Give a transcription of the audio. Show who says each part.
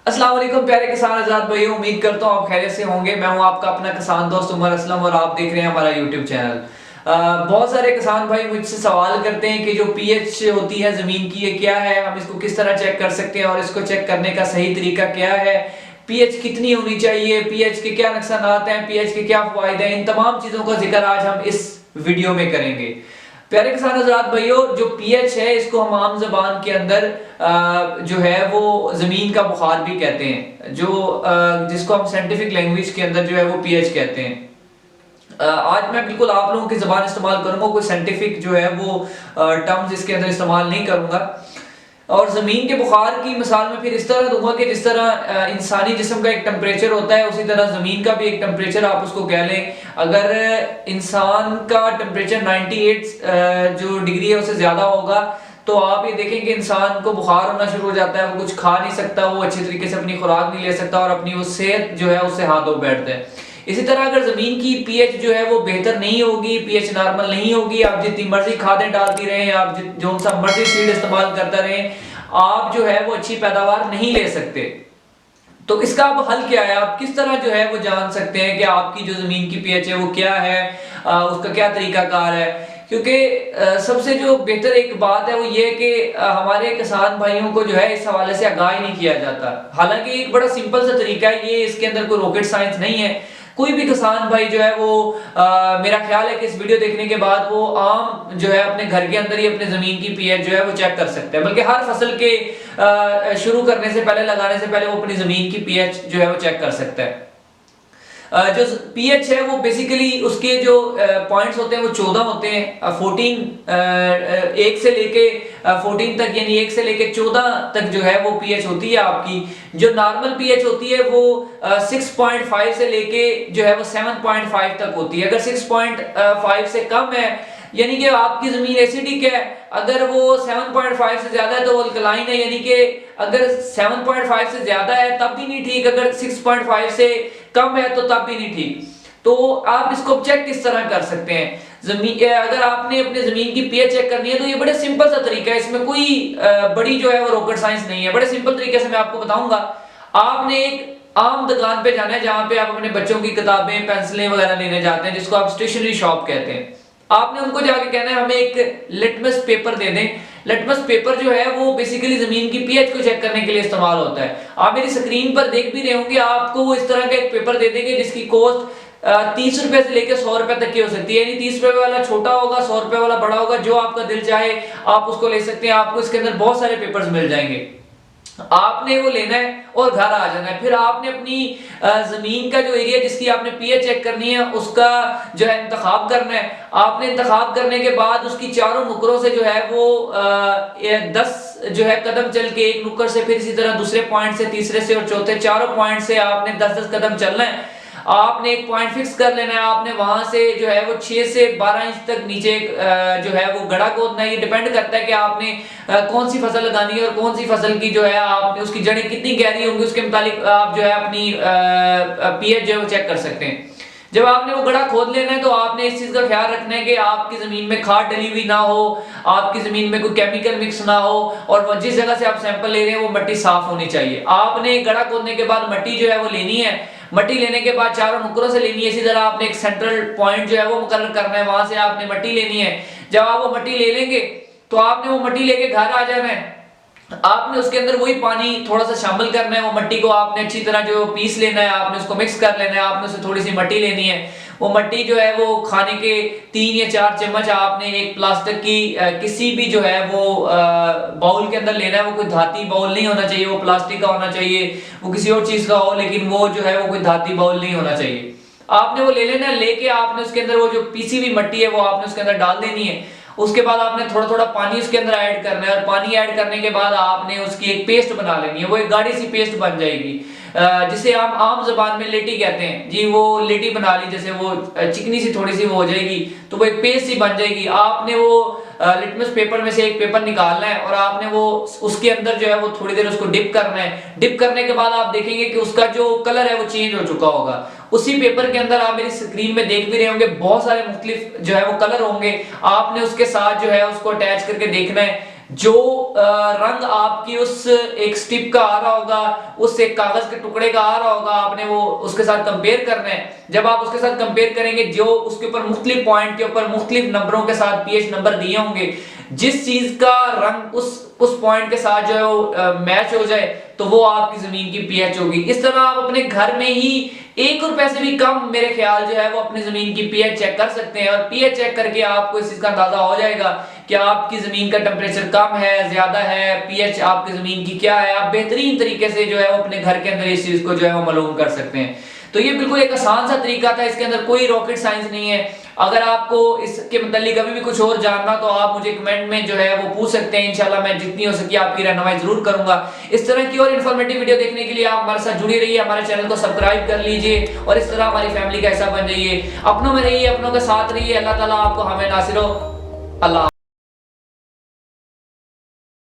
Speaker 1: अस्सलाम वालेकुम प्यारे किसान आजाद भाई, उम्मीद करता हूँ आप खैरियत से होंगे। मैं हूँ आपका अपना किसान दोस्त उमर असलम और आप देख रहे हैं हमारा यूट्यूब चैनल। बहुत सारे किसान भाई मुझसे सवाल करते हैं कि जो पीएच होती है ज़मीन की, ये क्या है, हम इसको किस तरह चेक कर सकते हैं और इसको चेक करने का सही तरीका क्या है, पीएच कितनी होनी चाहिए, पीएच के क्या नुकसान हैं, पीएच के क्या फायदे हैं, इन तमाम चीज़ों का जिक्र आज हम इस वीडियो में करेंगे। प्यारे किसान हजरात भाइयों, जो पीएच है इसको हम आम जबान के अंदर जो है वो जमीन का बुखार भी कहते हैं, जो जिसको हम साइंटिफिक लैंग्वेज के अंदर जो है वो पीएच कहते हैं। आज मैं बिल्कुल आप लोगों की जबान इस्तेमाल करूंगा, कोई साइंटिफिक जो है वो टर्म्स इसके अंदर इस्तेमाल नहीं करूंगा। और जमीन के बुखार की मिसाल में फिर इस तरह दूंगा कि जिस तरह इंसानी जिस्म का एक टेम्परेचर होता है, उसी तरह जमीन का भी एक टेम्परेचर आप उसको कह लें। अगर इंसान का टेम्परेचर 98 जो डिग्री है उससे ज्यादा होगा तो आप ये देखें कि इंसान को बुखार होना शुरू हो जाता है, वो कुछ खा नहीं सकता, वो अच्छे तरीके से अपनी खुराक नहीं ले सकता और अपनी वो सेहत जो है उससे हाथ धो बैठता है। इसी तरह अगर जमीन की पीएच जो है वो बेहतर नहीं होगी, पीएच नॉर्मल नहीं होगी, आप जितनी मर्जी खादें डालती रहें, आप जो सा मर्जी सीड इस्तेमाल करते रहें, आप जो है वो अच्छी पैदावार नहीं ले सकते। तो इसका अब हल क्या है, आप किस तरह जो है वो जान सकते हैं कि आपकी जो जमीन की पीएच है वो क्या है, उसका क्या तरीकाकार है। क्योंकि सबसे जो बेहतर एक बात है वो ये कि हमारे किसान भाइयों को जो है इस हवाले से आगाह नहीं किया जाता। हालांकि एक बड़ा सिंपल सा तरीका है ये, इसके अंदर कोई रॉकेट साइंस नहीं है। कोई भी किसान भाई जो है वो मेरा ख्याल है कि इस वीडियो देखने के बाद वो आम जो है अपने घर के अंदर ही अपने जमीन की पीएच जो है वो चेक कर सकते हैं, बल्कि हर फसल के शुरू करने से पहले, लगाने से पहले वो अपनी जमीन की पीएच जो है वो चेक कर सकता है। जो पीएच है वो बेसिकली उसके जो पॉइंट्स होते हैं वो 14 होते हैं। 14 एक से लेके 14 तक, यानी 1 से लेके 14 तक जो है वो पीएच होती है आपकी। जो नॉर्मल पीएच होती है वो 6.5 से लेके जो है वो 7.5 तक होती है। अगर 6.5 से कम है यानी कि आपकी जमीन एसिडिक है, अगर वो 7.5 से ज्यादा है तो वो अल्कलाइन है, यानी कि अगर 7.5 से ज्यादा है तब भी नहीं ठीक, अगर 6.5 से कम है तो तब भी नहीं ठीक। तो आप इसको चेक किस तरह कर सकते हैं, जमीन अगर आपने अपने जमीन की पीएच चेक करनी है तो ये बड़े सिंपल सा तरीका है, इसमें कोई बड़ी जो है वो रॉकेट साइंस नहीं है। बड़े सिंपल तरीके से मैं आपको बताऊंगा। आपने एक आम दुकान पे जाना है जहां पे आप अपने बच्चों की किताबें, पेंसिलें वगैरह लेने जाते हैं, जिसको आप स्टेशनरी शॉप कहते हैं। आपने उनको जाके कहना है हमें एक लिटमस पेपर दे दें। लिटमस पेपर जो है वो बेसिकली जमीन की पीएच को चेक करने के लिए इस्तेमाल होता है। आप मेरी स्क्रीन पर देख भी रहे होंगे, आपको वो इस तरह का एक पेपर दे देंगे जिसकी कॉस्ट 30 रुपए से लेकर 100 रुपए तक की हो सकती है। यानी 30 रुपए वाला छोटा होगा, 100 रुपए वाला बड़ा होगा, जो आपका दिल चाहे आप उसको ले सकते हैं। आपको इसके अंदर बहुत सारे पेपर्स मिल जाएंगे, आपने वो लेना है और घर आ जाना है। फिर आपने अपनी जमीन का जो एरिया जिसकी आपने पीएच चेक करनी है उसका जो है इंतखाब करना है। आपने इंतखाब करने के बाद उसकी चारों नुकरों से जो है वो 10 जो है कदम चल के, एक नुक्कर से, फिर इसी तरह दूसरे पॉइंट से, तीसरे से और चौथे, चारों पॉइंट से आपने 10-10 कदम चलना है। आपने एक पॉइंट फिक्स कर लेना है, आपने वहां से जो है वो 6 से 12 इंच तक नीचे जो है वो गड़ा खोदना है। ये डिपेंड करता है कि आपने कौन सी फसल लगानी है और कौन सी फसल की जो है आपने उसकी जड़ें कितनी गहरी होंगी, उसके मुताबिक आप जो है अपनी पीएच जो है वो चेक कर सकते हैं। जब आपने वो गड़ा खोद लेना है तो आपने इस चीज का ख्याल रखना है कि आपकी जमीन में खाद डली हुई ना हो, आपकी जमीन में कोई केमिकल मिक्स ना हो, और जिस जगह से आप सैंपल ले रहे हैं वो मिट्टी साफ होनी चाहिए। आपने गड़ा खोदने के बाद मिट्टी जो है वो लेनी है। मिट्टी लेने के बाद चारों नुकरों से लेनी है। इसी तरह आपने एक सेंट्रल पॉइंट जो है वो मुकर्रर करना है, वहां से आपने मिट्टी लेनी है। जब आप वो मिट्टी ले लेंगे तो आपने वो मिट्टी लेके घर आ जाना है। आपने उसके अंदर वही पानी थोड़ा सा शामिल करना है, वो मिट्टी को आपने अच्छी तरह जो पीस लेना है, आपने उसको मिक्स कर लेना है। आपने उससे थोड़ी सी मिट्टी लेनी है। वो मिट्टी जो है वो खाने के 3 या 4 चम्मच आपने एक प्लास्टिक की किसी भी जो है वो बाउल के अंदर लेना है। वो कोई धाती बाउल नहीं होना चाहिए, वो प्लास्टिक का होना चाहिए, वो किसी और चीज का हो, लेकिन वो जो है वो कोई धाती बाउल नहीं होना चाहिए। आपने वो ले लेना है, लेके आपने उसके अंदर वो जो पीसी हुई मिट्टी है वो आपने उसके अंदर डाल देनी है। उसके बाद आपने थोड़ा थोड़ा पानी उसके अंदर ऐड करना है, और पानी ऐड करने के बाद आपने उसकी एक पेस्ट बना लेनी है। वो एक गाढ़ी सी पेस्ट बन जाएगी, जिसे हम आम जबान में लेटी कहते हैं जी। वो लेटी बना ली, जैसे वो चिकनी सी थोड़ी सी वो हो जाएगी तो वो एक पेस्ट सी बन जाएगी। आपने वो लिटमस पेपर में से एक पेपर निकालना है और आपने वो उसके अंदर जो है वो थोड़ी देर उसको डिप करना है। डिप करने के बाद आप देखेंगे कि उसका जो कलर है वो चेंज हो चुका होगा। उसी पेपर के अंदर आप मेरी स्क्रीन में देख भी रहे होंगे बहुत सारे मुख्तलिफ जो है वो कलर होंगे। आपने उसके साथ जो है उसको अटैच करके देखना है। जो रंग आपकी उस एक स्टिप का आ रहा होगा, उस एक कागज के टुकड़े का आ रहा होगा, आपने वो उसके साथ कंपेयर करना है। जब आप उसके साथ कंपेयर करेंगे, जो उसके ऊपर मुख्तलिफ पॉइंट के ऊपर मुख्तलिफ नंबरों के साथ पीएच नंबर दिए होंगे, जिस चीज का रंग उस पॉइंट के साथ जो है वो मैच हो जाए, तो वो आपकी जमीन की पीएच होगी। इस तरह आप अपने घर में ही 1 रुपए से भी कम मेरे ख्याल जो है वो अपनी जमीन की पीएच चेक कर सकते हैं, और पीएच चेक करके आपको इस चीज का अंदाजा हो जाएगा कि आपकी जमीन का टेम्परेचर कम है, ज्यादा है, पीएच आपकी जमीन की क्या है। आप बेहतरीन तरीके से जो है वो अपने घर के अंदर इस चीज को जो है वो मालूम कर सकते हैं। तो ये बिल्कुल एक आसान सा तरीका था, इसके अंदर कोई रॉकेट साइंस नहीं है। अगर आपको इसके मतलब कभी भी कुछ और जानना, तो आप मुझे कमेंट में जो है वो पूछ सकते हैं। इंशाल्लाह मैं जितनी हो सकी आपकी रहनुमाई जरूर करूंगा। इस तरह की और इन्फॉर्मेटिव वीडियो देखने के लिए आप हमारे साथ जुड़े रहिए, हमारे चैनल को सब्सक्राइब कर लीजिए और इस तरह हमारी फैमिली का हिस्सा बन जाइए। अपनों में रहिए, अपनों के साथ रहिए। अल्लाह ताला आपको हमें नासिर हो। अल्लाह।